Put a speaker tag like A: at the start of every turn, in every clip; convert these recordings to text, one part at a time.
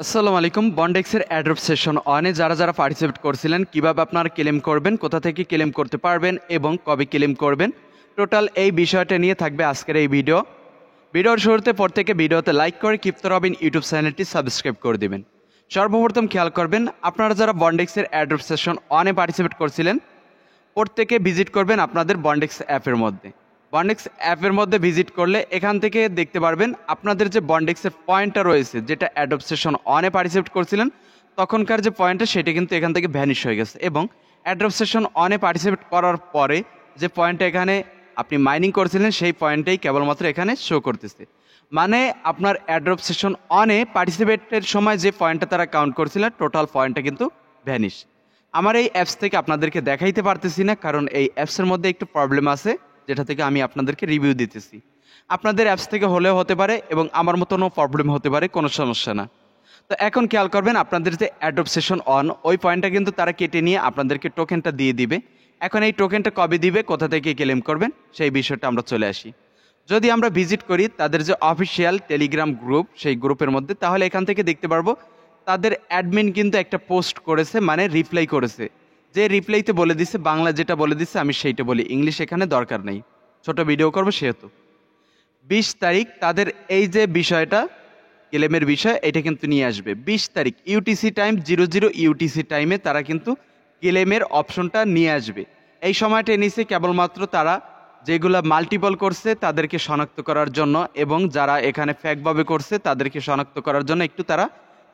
A: আসসালামু আলাইকুম। বন্ডেক্সের airdrop session অনে যারা পার্টিসিপেট করছিলেন, কিভাবে আপনারা ক্লেম করবেন, কোথা থেকে ক্লেম করতে পারবেন এবং কবে ক্লেম করবেন, টোটাল এই বিষয়টা নিয়ে থাকবে আজকের এই ভিডিওর শুরুতে প্রত্যেকে ভিডিওতে লাইক করে কিপ্ত রবিন ইউটিউব চ্যানেলটি সাবস্ক্রাইব করে দিবেন। সর্বপ্রথম খেয়াল করবেন, আপনারা যারা বন্ডেক্সের অ্যাড্রপ সেশন অনে পার্টিসিপেট করছিলেন, প্রত্যেকে ভিজিট করবেন আপনাদের বন্ডেক্স অ্যাপের মধ্যে। বন্ডেক্স অ্যাপের মধ্যে ভিজিট করলে এখান থেকে দেখতে পারবেন আপনাদের যে বন্ডেক্সের পয়েন্টটা রয়েছে, যেটা অ্যাডপ সেশন অনে পার্টিসিপেট করছিলেন তখনকার যে পয়েন্টটা, সেটা কিন্তু এখান থেকে ভ্যানিশ হয়ে গেছে। এবং অ্যাডপ সেশন অনে পার্টিসিপেট করার পরে যে পয়েন্টটা এখানে আপনি মাইনিং করছিলেন, সেই পয়েন্টটাই কেবলমাত্র এখানে শো করতেছে। মানে আপনার অ্যাড্রপ সেশন অনে পার্টিসিপেটের সময় যে পয়েন্টটা তারা কাউন্ট করছিলেন, টোটাল পয়েন্টটা কিন্তু ভ্যানিশ। আমার এই অ্যাপস থেকে আপনাদেরকে দেখাইতে পারতেছি না, কারণ এই অ্যাপসের মধ্যে একটু প্রবলেম আছে, যেটা থেকে আমি আপনাদেরকে রিভিউ দিতেছি। আপনাদের অ্যাপস থেকে হলেও হতে পারে এবং আমার মতনও প্রবলেম হতে পারে, কোনো সমস্যা না। তো এখন খেয়াল করবেন, আপনাদের যে অ্যাডপ সেশন অন, ওই পয়েন্টটা কিন্তু তারা কেটে নিয়ে আপনাদেরকে টোকেনটা দিয়ে দিবে। এখন এই টোকেনটা কবে দিবে, কোথা থেকে ক্লেম করবেন, সেই বিষয়টা আমরা চলে আসি। যদি আমরা ভিজিট করি তাদের যে অফিসিয়াল টেলিগ্রাম গ্রুপ, সেই গ্রুপের মধ্যে, তাহলে এখান থেকে দেখতে পারবো তাদের অ্যাডমিন কিন্তু একটা পোস্ট করেছে, মানে রিপ্লাই করেছে। যে রিপ্লাইতে বলে দিচ্ছে, বাংলা যেটা বলে দিচ্ছে আমি সেইটা বলি, ইংলিশ এখানে দরকার নেই, ছোট ভিডিও করবো সেহেতু। 20 তারিখ তাদের এই যে বিষয়টা, ক্লেমের বিষয়, এটা কিন্তু নিয়ে আসবে 20 তারিখ ইউটিসি টাইম, 00 ইউটিসি টাইমে তারা কিন্তু ক্লেমের অপশনটা নিয়ে আসবে। এই সময়টা নিচে কেবলমাত্র তারা যেগুলো মাল্টিপল করছে তাদেরকে শনাক্ত করার জন্য, এবং যারা এখানে ফ্যাকভাবে করছে তাদেরকে শনাক্ত করার জন্য একটু তারা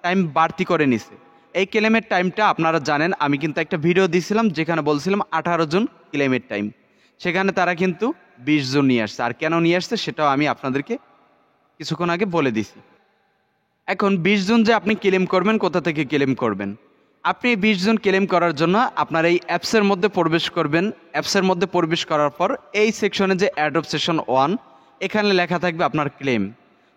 A: টাইম বাড়তি করে নিছে। এই ক্লেমের টাইমটা আপনারা জানেন, আমি কিন্তু একটা ভিডিও দিয়েছিলাম যেখানে বলছিলাম 18 জন ক্লেমের টাইম, সেখানে তারা কিন্তু 20 জন নিয়ে আসছে। আর কেন নিয়ে আসছে সেটাও আমি আপনাদেরকে কিছুক্ষণ আগে বলে দিছি। এখন 20 জন যে আপনি ক্লেম করবেন, কোথা থেকে ক্লেম করবেন? আপনি 20 জন ক্লেম করার জন্য আপনার এই অ্যাপসের মধ্যে প্রবেশ করবেন। অ্যাপসের মধ্যে প্রবেশ করার পর এই সেকশনে যে অ্যাডপ সেশন 1, এখানে লেখা থাকবে আপনার ক্লেম।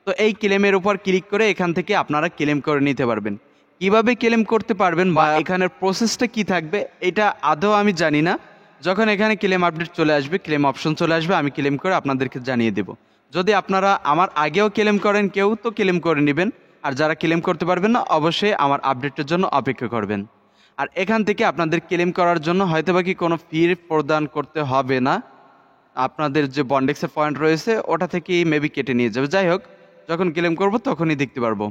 A: তো এই ক্লেমের উপর ক্লিক করে এখান থেকে আপনারা ক্লেম করে নিতে পারবেন। কিভাবে ক্লেম করতে পারবেন বা এখানের প্রসেসটা কি থাকবে, এটা আদৌ আমি জানি না। যখন এখানে ক্লেম আপডেট চলে আসবে, ক্লেম অপশন চলে আসবে, আমি ক্লেম করে আপনাদেরকে জানিয়ে দেব। যদি আপনারা আমার আগেও ক্লেম করেন কেউ, তো ক্লেম করে নেবেন। আর যারা ক্লেম করতে পারবেন না, অবশ্যই আমার আপডেটের জন্য অপেক্ষা করবেন। আর এখান থেকে আপনাদের ক্লেম করার জন্য হয়তো বা কি কোনো ফি প্রদান করতে হবে না, আপনাদের যে বন্ডেক্সের পয়েন্ট রয়েছে ওটা থেকেই মেবি কেটে নিয়ে যাবে। যাই হোক, যখন ক্লেম করব তখনই দেখতে পারবো।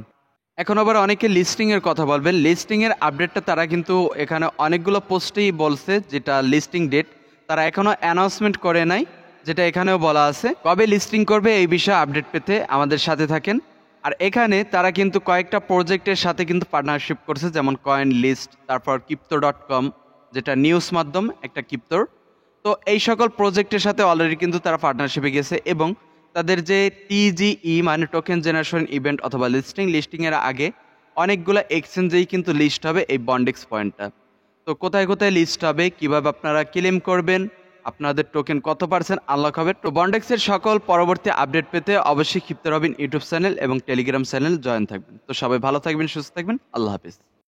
A: এখন আবার অনেকে লিস্টিংয়ের কথা বলবেন। লিস্টিংয়ের আপডেটটা তারা কিন্তু এখানে অনেকগুলো পোস্টেই বলছে, যেটা লিস্টিং ডেট তারা এখনও অ্যানাউন্সমেন্ট করে নাই, যেটা এখানেও বলা আছে। কবে লিস্টিং করবে এই বিষয়ে আপডেট পেতে আমাদের সাথে থাকেন। আর এখানে তারা কিন্তু কয়েকটা প্রজেক্টের সাথে কিন্তু পার্টনারশিপ করছে, যেমন কয়েন লিস্ট, তারপর ক্রিপ্টো.com, যেটা নিউজ মাধ্যম একটা ক্রিপ্টোর। তো এই সকল প্রজেক্টের সাথে অলরেডি কিন্তু তারা পার্টনারশিপে গেছে, এবং তাদের যে টিজিই মানে টোকেন জেনারেশন ইভেন্ট অথবা লিস্টিংয়ের আগে অনেকগুলো এক্সচেঞ্জেই কিন্তু লিস্ট হবে এই বন্ডেক্স পয়েন্টটা। তো কোথায় কোথায় লিস্ট হবে, কিভাবে আপনারা ক্লেম করবেন, আপনাদের টোকেন কত পার্সেন্ট আনলক হবে, তো বন্ডেক্সের সকল পরবর্তী আপডেট পেতে অবশ্যই ক্ষিপ্ত রবিন ইউটিউব চ্যানেল এবং টেলিগ্রাম চ্যানেল জয়েন থাকবেন। তো সবাই ভালো থাকবেন, সুস্থ থাকবেন, আল্লাহ হাফিজ।